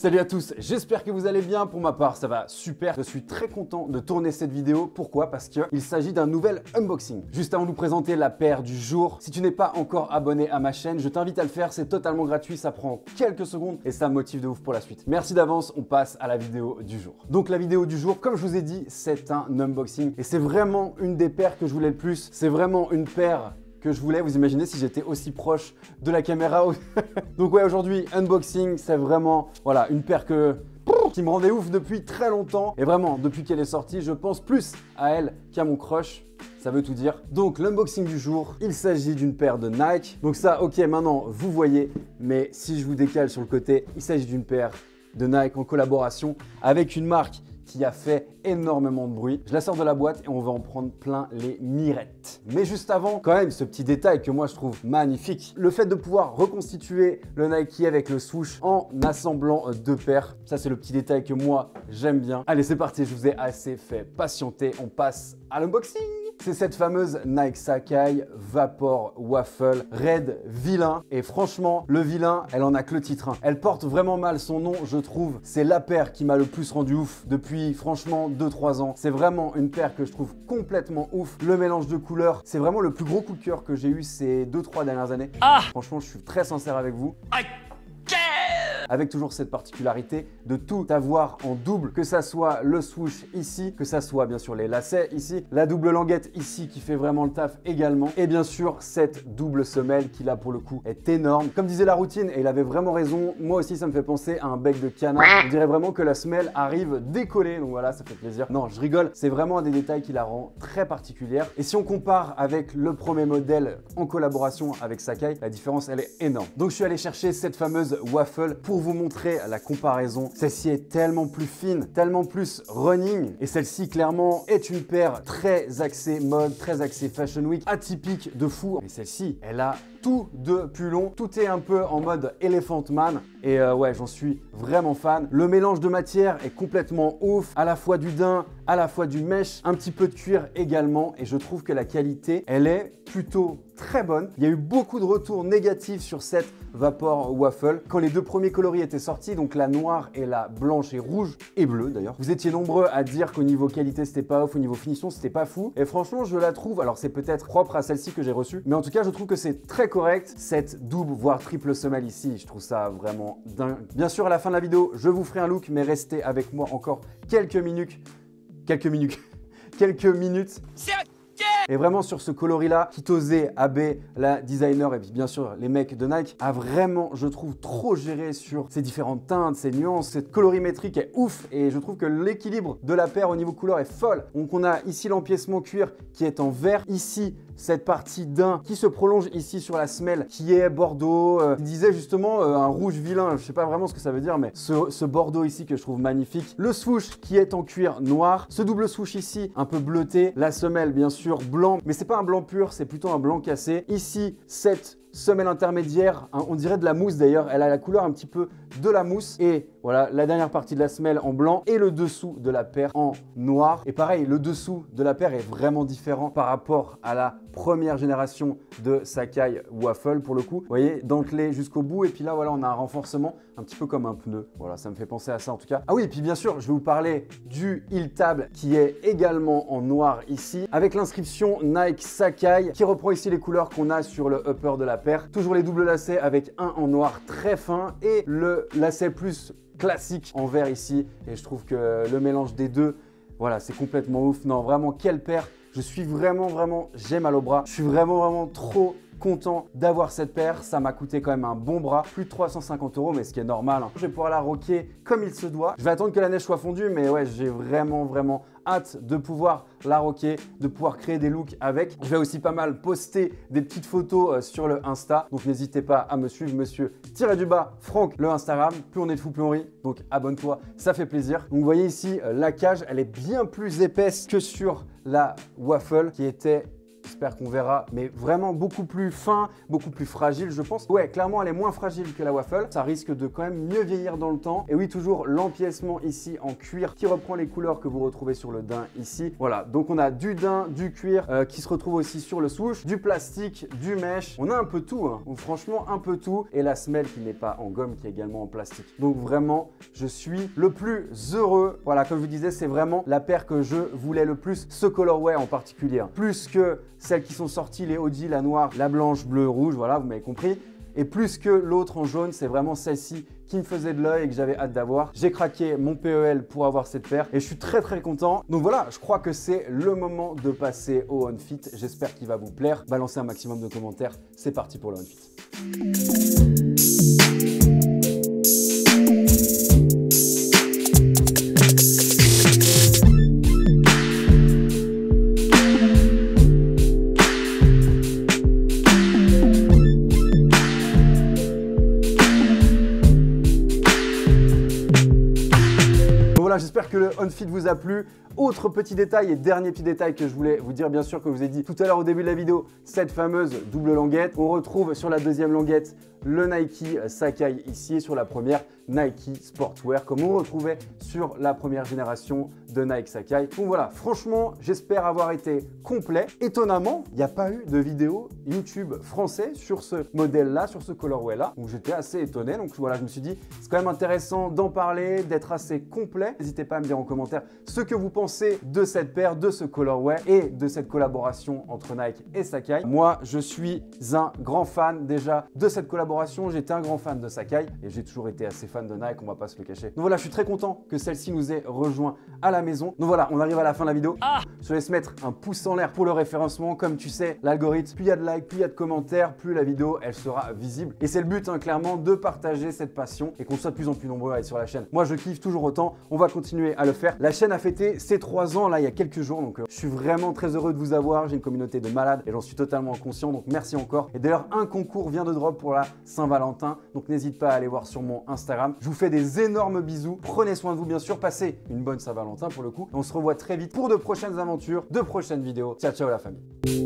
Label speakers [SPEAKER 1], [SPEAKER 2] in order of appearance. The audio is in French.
[SPEAKER 1] Salut à tous, j'espère que vous allez bien. Pour ma part, ça va super. Je suis très content de tourner cette vidéo. Pourquoi? Parce qu'il s'agit d'un nouvel unboxing. Juste avant de vous présenter la paire du jour, si tu n'es pas encore abonné à ma chaîne, je t'invite à le faire. C'est totalement gratuit, ça prend quelques secondes et ça me motive de ouf pour la suite. Merci d'avance, on passe à la vidéo du jour. Donc la vidéo du jour, comme je vous ai dit, c'est un unboxing et c'est vraiment une des paires que je voulais le plus. C'est vraiment une paire que je voulais. Vous imaginez si j'étais aussi proche de la caméra. Donc ouais, aujourd'hui, unboxing, c'est vraiment voilà, une paire qui me rendait ouf depuis très longtemps. Et vraiment, depuis qu'elle est sortie, je pense plus à elle qu'à mon crush. Ça veut tout dire. Donc l'unboxing du jour, il s'agit d'une paire de Nike. Donc ça, ok, maintenant, vous voyez. Mais si je vous décale sur le côté, il s'agit d'une paire de Nike en collaboration avec une marque qui a fait énormément de bruit. Je la sors de la boîte et on va en prendre plein les mirettes. Mais juste avant, quand même, ce petit détail que moi je trouve magnifique. Le fait de pouvoir reconstituer le Nike avec le swoosh en assemblant deux paires. Ça, c'est le petit détail que moi, j'aime bien. Allez, c'est parti, je vous ai assez fait patienter. On passe à l'unboxing. C'est cette fameuse Nike Sacai Vapor Waffle Red Villain. Et franchement, le vilain, elle en a que le titre. Elle porte vraiment mal son nom, je trouve. C'est la paire qui m'a le plus rendu ouf depuis franchement 2-3 ans. C'est vraiment une paire que je trouve complètement ouf. Le mélange de couleurs, c'est vraiment le plus gros coup de cœur que j'ai eu ces 2-3 dernières années. Franchement, je suis très sincère avec vous. Avec toujours cette particularité de tout avoir en double, que ça soit le swoosh ici, que ça soit bien sûr les lacets ici, la double languette ici qui fait vraiment le taf également, et bien sûr cette double semelle qui là pour le coup est énorme. Comme disait la routine, et il avait vraiment raison, moi aussi ça me fait penser à un bec de canard. On dirait vraiment que la semelle arrive décollée, donc voilà, ça fait plaisir. Non, je rigole, c'est vraiment un des détails qui la rend très particulière. Et si on compare avec le premier modèle en collaboration avec Sacai, la différence elle est énorme. Donc je suis allé chercher cette fameuse waffle pour vous montrer la comparaison. Celle-ci est tellement plus fine, tellement plus running, et celle-ci clairement est une paire très axée mode, très axée fashion week, atypique de fou. Et celle-ci, elle a tout de plus long, tout est un peu en mode Elephant Man, et ouais, j'en suis vraiment fan. Le mélange de matière est complètement ouf, à la fois du daim, à la fois du mesh, un petit peu de cuir également, et je trouve que la qualité, elle est plutôt très bonne. Il y a eu beaucoup de retours négatifs sur cette Vapor Waffle quand les deux premiers coloris étaient sortis, donc la noire et la blanche et rouge et bleue d'ailleurs. Vous étiez nombreux à dire qu'au niveau qualité c'était pas ouf, au niveau finition c'était pas fou, et franchement je la trouve, alors c'est peut-être propre à celle-ci que j'ai reçue, mais en tout cas je trouve que c'est très correct. Cette double voire triple semelle ici, je trouve ça vraiment dingue. Bien sûr à la fin de la vidéo je vous ferai un look, mais restez avec moi encore quelques minutes. Et vraiment sur ce coloris-là, Kitose Abe, la designer, et puis bien sûr les mecs de Nike, a vraiment, je trouve, trop géré sur ces différentes teintes, ces nuances. Cette colorimétrique est ouf, et je trouve que l'équilibre de la paire au niveau couleur est folle. Donc on a ici l'empiècement cuir qui est en vert, ici cette partie daim qui se prolonge ici sur la semelle qui est bordeaux. Il disait justement un rouge vilain, je sais pas vraiment ce que ça veut dire, mais ce bordeaux ici que je trouve magnifique. Le swoosh qui est en cuir noir, ce double swoosh ici un peu bleuté, la semelle bien sûr blanc, mais c'est pas un blanc pur, c'est plutôt un blanc cassé. Ici cette semelle intermédiaire, hein, on dirait de la mousse d'ailleurs, elle a la couleur un petit peu de la mousse, et voilà la dernière partie de la semelle en blanc et le dessous de la paire en noir. Et pareil, le dessous de la paire est vraiment différent par rapport à la première génération de Sacai Waffle pour le coup. Vous voyez, dentelé jusqu'au bout, et puis là voilà on a un renforcement un petit peu comme un pneu. Voilà, ça me fait penser à ça en tout cas. Ah oui, et puis bien sûr je vais vous parler du heel tab qui est également en noir ici, avec l'inscription Nike Sacai qui reprend ici les couleurs qu'on a sur le upper de la paire. Toujours les doubles lacets avec un en noir très fin et le lacet plus classique en vert ici, et je trouve que le mélange des deux, voilà, c'est complètement ouf. Non, vraiment, quelle paire. Je suis vraiment, j'ai mal au bras. Je suis vraiment trop content d'avoir cette paire. Ça m'a coûté quand même un bon bras, plus de 350 €, mais ce qui est normal, hein. Je vais pouvoir la rocker comme il se doit. Je vais attendre que la neige soit fondue, mais ouais, j'ai vraiment hâte de pouvoir la rocker, de pouvoir créer des looks avec. Je vais aussi pas mal poster des petites photos sur le Insta, donc n'hésitez pas à me suivre, monsieur_Franck, le Instagram. Plus on est de fou, plus on rit, donc abonne-toi, ça fait plaisir. Donc vous voyez ici, la cage, elle est bien plus épaisse que sur la Waffle qui était j'espère qu'on verra, mais vraiment beaucoup plus fin, beaucoup plus fragile, je pense. Ouais, clairement, elle est moins fragile que la waffle. Ça risque de quand même mieux vieillir dans le temps. Et oui, toujours l'empiècement ici en cuir qui reprend les couleurs que vous retrouvez sur le daim ici. Voilà, donc on a du daim, du cuir qui se retrouve aussi sur le souche, du plastique, du mesh. On a un peu tout, hein. Donc, franchement, un peu tout. Et la semelle qui n'est pas en gomme, qui est également en plastique. Donc vraiment, je suis le plus heureux. Voilà, comme je vous disais, c'est vraiment la paire que je voulais le plus, ce colorway en particulier. Plus que celles qui sont sorties, les OG, la noire, la blanche, bleu, rouge, voilà, vous m'avez compris. Et plus que l'autre en jaune, c'est vraiment celle-ci qui me faisait de l'œil et que j'avais hâte d'avoir. J'ai craqué mon PEL pour avoir cette paire et je suis très content. Donc voilà, je crois que c'est le moment de passer au OnFit. J'espère qu'il va vous plaire. Balancez un maximum de commentaires. C'est parti pour le OnFit. J'espère que le OnFit vous a plu. Autre petit détail et dernier petit détail que je voulais vous dire, bien sûr, que je vous ai dit tout à l'heure au début de la vidéo, cette fameuse double languette. On retrouve sur la deuxième languette le Nike Sacai ici et sur la première Nike Sportwear comme on retrouvait sur la première génération de Nike Sacai. Donc voilà, franchement, j'espère avoir été complet. Étonnamment, il n'y a pas eu de vidéo YouTube français sur ce modèle-là, sur ce colorway-là. Donc j'étais assez étonné. Donc voilà, je me suis dit, c'est quand même intéressant d'en parler, d'être assez complet. N'hésitez pas à me dire en commentaire ce que vous pensez de cette paire, de ce colorway et de cette collaboration entre Nike et Sacai. Moi, je suis un grand fan déjà de cette collaboration. J'étais un grand fan de Sacai et j'ai toujours été assez fan de Nike, on va pas se le cacher. Donc voilà, je suis très content que celle-ci nous ait rejoint à la maison. Donc voilà, on arrive à la fin de la vidéo. Je te laisse mettre un pouce en l'air pour le référencement. Comme tu sais, l'algorithme, plus il y a de likes, plus il y a de commentaires, plus la vidéo, elle sera visible. Et c'est le but, hein, clairement, de partager cette passion et qu'on soit de plus en plus nombreux à être sur la chaîne. Moi, je kiffe toujours autant. On va continuer à le faire. La chaîne a fêté ses 3 ans, là, il y a quelques jours. Donc, je suis vraiment très heureux de vous avoir. J'ai une communauté de malades et j'en suis totalement conscient. Donc, merci encore. Et d'ailleurs, un concours vient de drop pour la Saint-Valentin. Donc, n'hésite pas à aller voir sur mon Instagram. Je vous fais des énormes bisous. Prenez soin de vous, bien sûr. Passez une bonne Saint-Valentin pour le coup. Et on se revoit très vite pour de prochaines aventures, de prochaines vidéos. Ciao, ciao la famille.